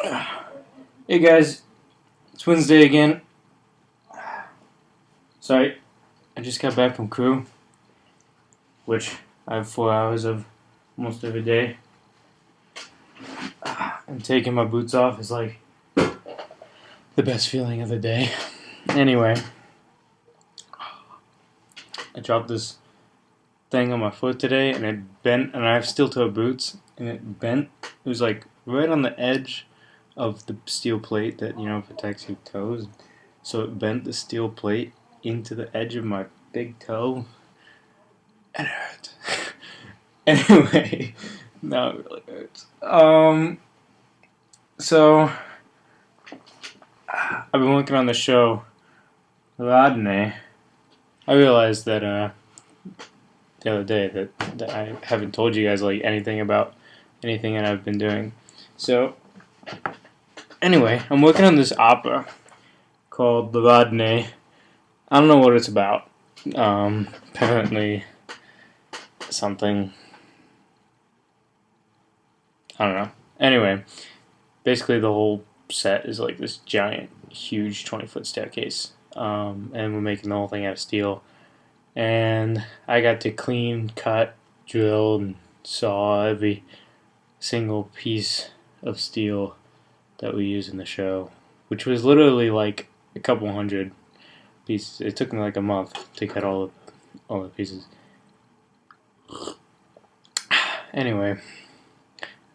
Hey guys, it's Wednesday again. Sorry, I just got back from crew, which I have 4 hours of almost every day. And taking my boots off is like the best feeling of the day. Anyway, I dropped this thing on my foot today and it bent, and I have steel toe boots, and it bent. It was like right on the edge of the steel plate that, protects your toes. So it bent the steel plate into the edge of my big toe, and it hurt. Anyway, no, it really hurts. So I've been working on the show Rodney. I realized that the other day that I haven't told you guys like anything about anything that I've been doing. So anyway, I'm working on this opera called The Rodney. I don't know what it's about. Apparently something, I don't know. Anyway, basically the whole set is like this giant, huge 20-foot staircase. And we're making the whole thing out of steel. And I got to clean, cut, drill, and saw every single piece of steel that we use in the show, which was literally like a couple hundred pieces. It took me like a month to cut all the pieces. Anyway,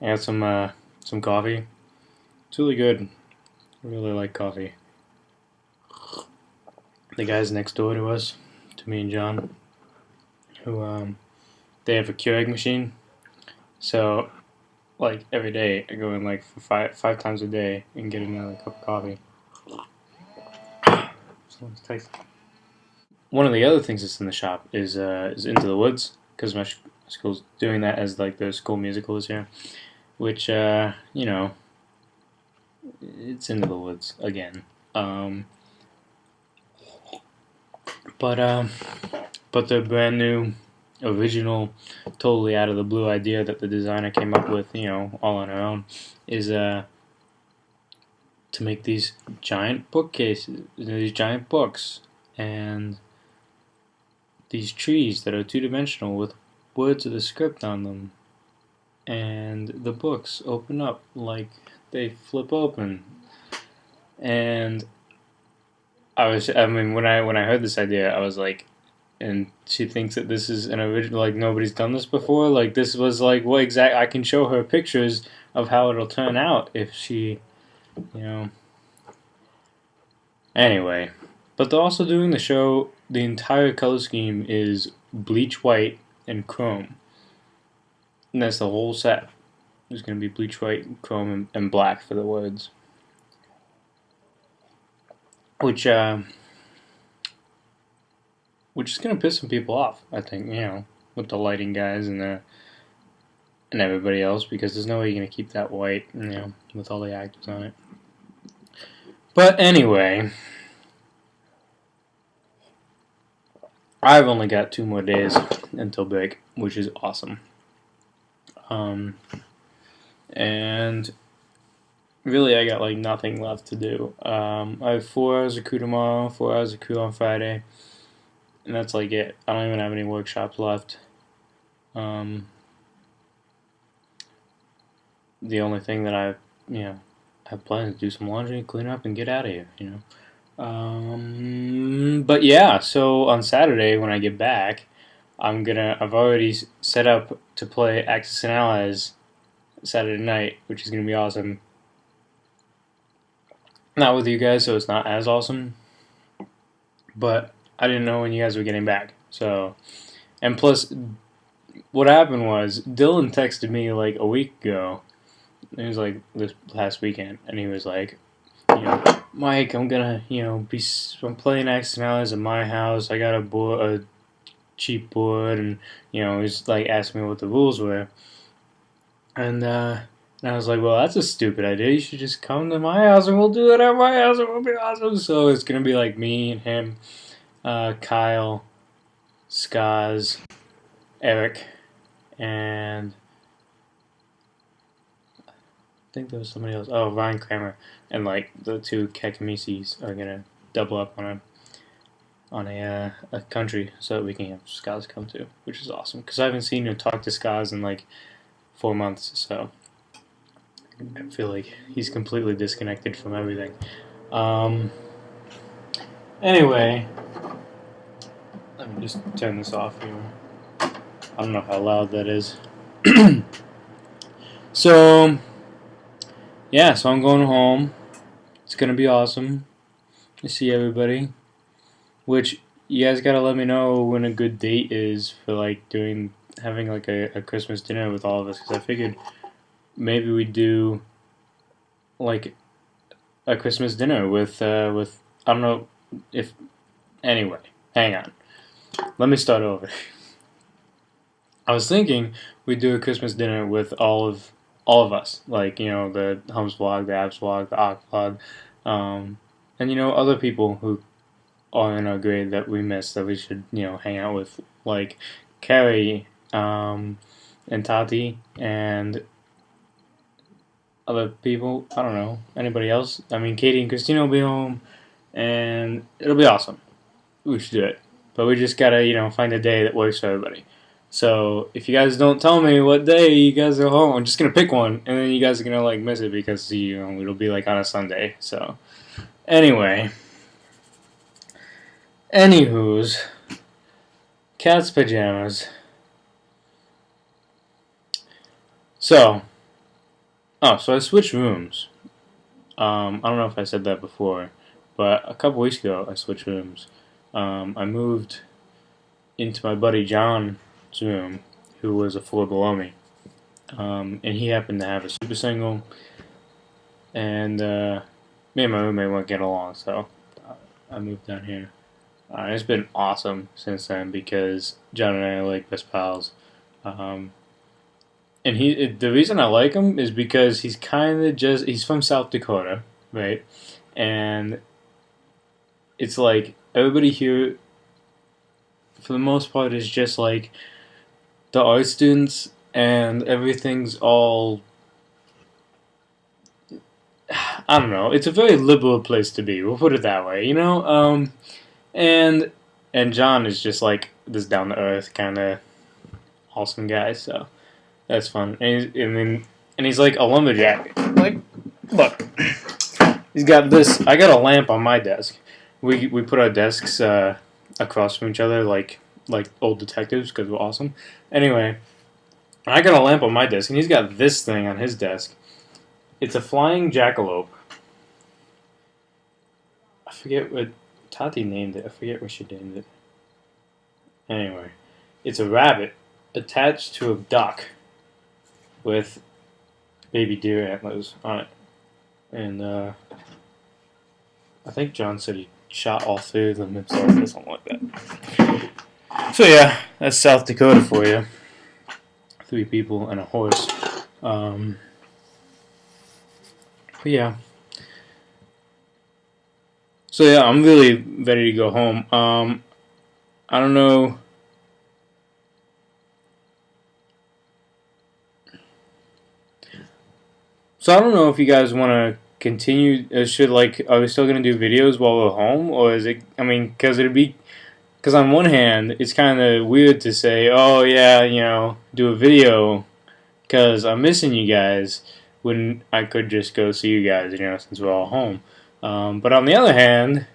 I got some coffee. It's really good. I really like coffee. The guys next door to us, to me and John, who they have a Keurig machine. So like every day I go in like for five times a day and get another cup of coffee. Someone's texting. One of the other things that's in the shop is Into the Woods, because my school's doing that as like the school musical is here, which it's Into the Woods again. But the brand new, original, totally out of the blue idea that the designer came up with, all on her own, is to make these giant bookcases, these giant books, and these trees that are two-dimensional with words of the script on them, and the books open up like they flip open. And when I heard this idea, I was like, and she thinks that this is an original, like nobody's done this before. Like this was like what exact? I can show her pictures of how it'll turn out if she, you know. Anyway, but they're also doing the show. The entire color scheme is bleach white and chrome, and that's the whole set. There's going to be bleach white, chrome, and black for the words, which is going to piss some people off. I think, with the lighting guys and everybody else, because there's no way you're going to keep that white, with all the actors on it. But anyway, I've only got 2 more days until break, which is awesome. And really, I got like nothing left to do. I have 4 hours of crew tomorrow, 4 hours of crew on Friday, and that's like it. I don't even have any workshops left. The only thing that I have planned to do some laundry, clean up, and get out of here. But yeah, so on Saturday when I get back, I've already set up to play Axis and Allies Saturday night, which is gonna be awesome. Not with you guys, so it's not as awesome. But I didn't know when you guys were getting back, so. And plus, what happened was Dylan texted me like a week ago. It was like this past weekend, and he was like, Mike, I'm gonna, I'm playing Axis and Allies at my house. I got a cheap board, and he's like asking me what the rules were, and I was like, well, that's a stupid idea. You should just come to my house, and we'll do it at my house. It will be awesome. So it's gonna be like me and him, Kyle, Skaz, Eric, and think there was somebody else. Oh, Ryan Kramer and like the two Kakamisis are gonna double up on a country so that we can have Skaz come to, which is awesome. Because I haven't seen or talked to Skaz in like 4 months, so I feel like he's completely disconnected from everything. Anyway, let me just turn this off here. I don't know how loud that is. So, yeah, so I'm going home. It's gonna be awesome to see everybody. Which you guys gotta let me know when a good date is for like having like a Christmas dinner with all of us. Because I figured maybe we'd do like a Christmas dinner with I don't know if anyway. Hang on, let me start over. I was thinking we'd do a Christmas dinner with all of us, like the Hums vlog, the Abs vlog, the Ock vlog, and other people who are in our grade that we missed that we should hang out with, like Carrie, and Tati and other people. I don't know anybody else. I mean, Katie and Christina will be home, and it'll be awesome. We should do it, but we just gotta find a day that works for everybody. So if you guys don't tell me what day you guys are home, I'm just gonna pick one, and then you guys are gonna like miss it because it'll be like on a Sunday. So anyway, anywho's cat's pajamas. So I switched rooms. I don't know if I said that before, but a couple weeks ago I switched rooms. I moved into my buddy John's room, who was a floor below me, and he happened to have a super single, and me and my roommate won't get along, so I moved down here. It's been awesome since then because John and I are like best pals, and the reason I like him is because he's he's from South Dakota, right, and it's like everybody here for the most part is just like the art students, and everything's all, I don't know. It's a very liberal place to be. We'll put it that way, and John is just like this down to earth kind of awesome guy. So that's fun. And he's like a lumberjack. Like, look, he's got this. I got a lamp on my desk. We put our desks across from each other like old detectives because we're awesome. Anyway, I got a lamp on my desk, and he's got this thing on his desk. It's a flying jackalope. I forget what Tati named it. I forget what she named it. Anyway, it's a rabbit attached to a duck with baby deer antlers on it. And I think John said he shot all three of them himself or something like that. So yeah, that's South Dakota for you. 3 people and a horse. But yeah. So yeah, I'm really ready to go home. I don't know. So I don't know if you guys want to continue. Are we still gonna do videos while we're home, or is it? I mean, because on one hand, it's kind of weird to say, oh yeah, do a video, because I'm missing you guys when I could just go see you guys, since we're all home. But on the other hand,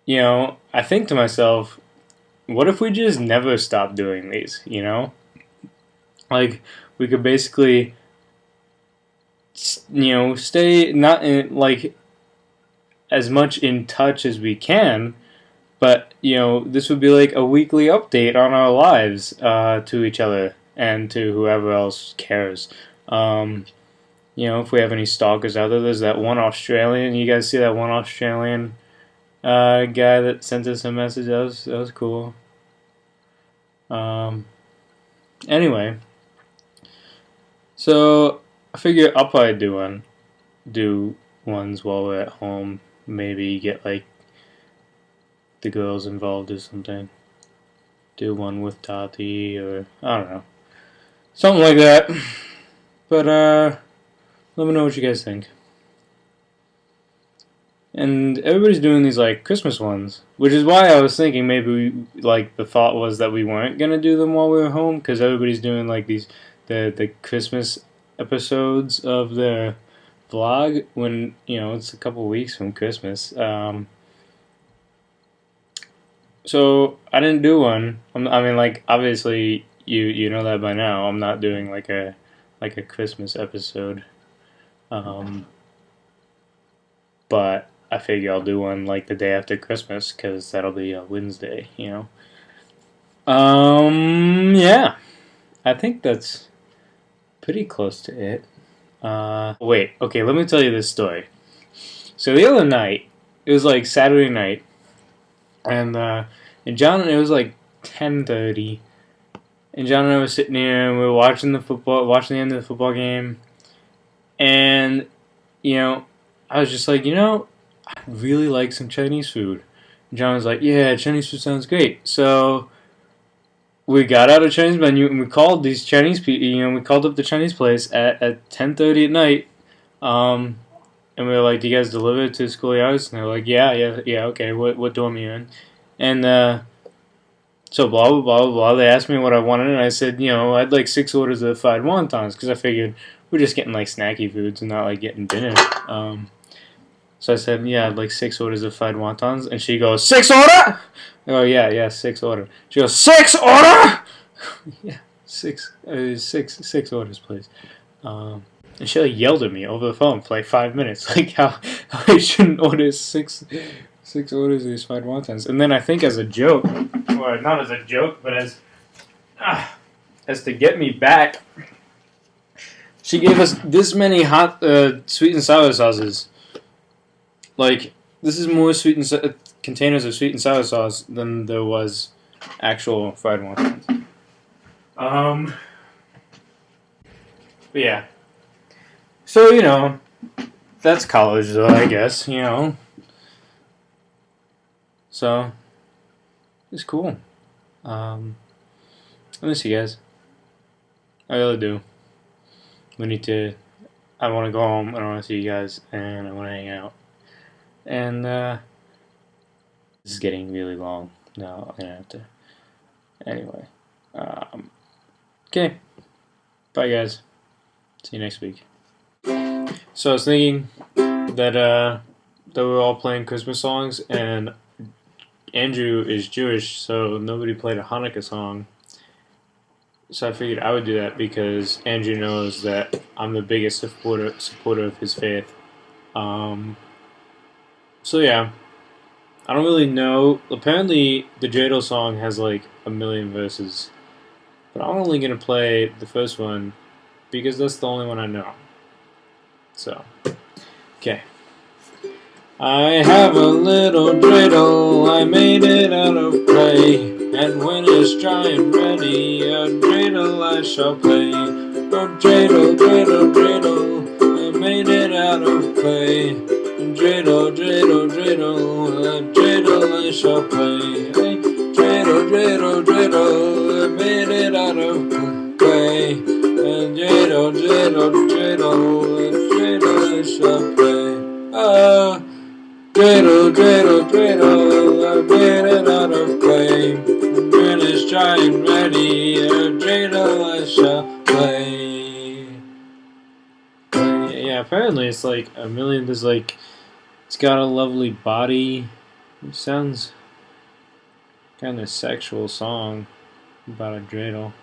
I think to myself, what if we just never stop doing these, Like, we could basically, stay not in, like, as much in touch as we can, but, this would be like a weekly update on our lives to each other and to whoever else cares. If we have any stalkers out there, there's that one Australian. You guys see that one Australian guy that sent us a message? That was cool. Anyway, so I figure I'll probably do ones while we're at home. Maybe get like the girls involved or something. Do one with Tati, or I don't know, something like that. But let me know what you guys think. And everybody's doing these like Christmas ones, which is why I was thinking maybe like the thought was that we weren't gonna do them while we were home because everybody's doing like the Christmas episodes of the vlog when it's a couple weeks from Christmas. So I didn't do one. I mean, like obviously you know that by now. I'm not doing like a Christmas episode, but I figure I'll do one like the day after Christmas because that'll be a Wednesday. Yeah, I think that's pretty close to it. Wait, okay, let me tell you this story. So the other night, it was like Saturday night, and John, it was like 10:30, and John and I were sitting here and we were watching the end of the football game, and I was just like, I'd really like some Chinese food. And John was like, yeah, Chinese food sounds great. So we got out a Chinese menu and we called these Chinese people. We called up the Chinese place at 10:30 at night. And we were like, "Do you guys deliver it to the schoolyards?" And they were like, "Yeah, okay. What dorm are you in?" And so blah blah blah blah. They asked me what I wanted, and I said, I'd like 6 orders of fried wontons because I figured we're just getting like snacky foods and not like getting dinner. So I said, yeah, I'd like 6 orders of fried wontons, and she goes, 6 order? I go, yeah, 6 order. She goes, 6 order? Yeah, six orders, please. And she like yelled at me over the phone for like 5 minutes, like how I shouldn't order six orders of these fried wontons. And then I think as a joke, or not as a joke, but as to get me back, she gave us this many hot sweet and sour sauces. Like, this is more containers of sweet and sour sauce than there was actual fried wontons. But yeah. So, that's college though, I guess, So, it's cool. I miss you guys. I really do. I want to go home, I want to see you guys, and I want to hang out. And this is getting really long. No, I'm gonna have to. Anyway, okay. Bye, guys. See you next week. So I was thinking that we're all playing Christmas songs, and Andrew is Jewish, so nobody played a Hanukkah song. So I figured I would do that because Andrew knows that I'm the biggest supporter of his faith. So yeah, I don't really know. Apparently, the dreidel song has like 1,000,000 verses, but I'm only gonna play the first one because that's the only one I know. So, okay. I have a little dreidel, I made it out of clay, and when it's dry and ready, a dreidel I shall play. Oh dreidel, dreidel, dreidel, I made it out of clay. Dreidel, dreidel, dreidel, a dreidel I shall play. Hey, dreidel, dreidel, dreidel, I made it out of clay. And dreidel, dreidel, dreidel, a dreidel I shall play. Ah, dreidel, dreidel, dreidel, I made it out of clay. When it's dry and ready, a dreidel I shall play. Yeah, apparently it's like 1,000,000. There's like. It's got a lovely body. It sounds kind of sexual song about a dreidel.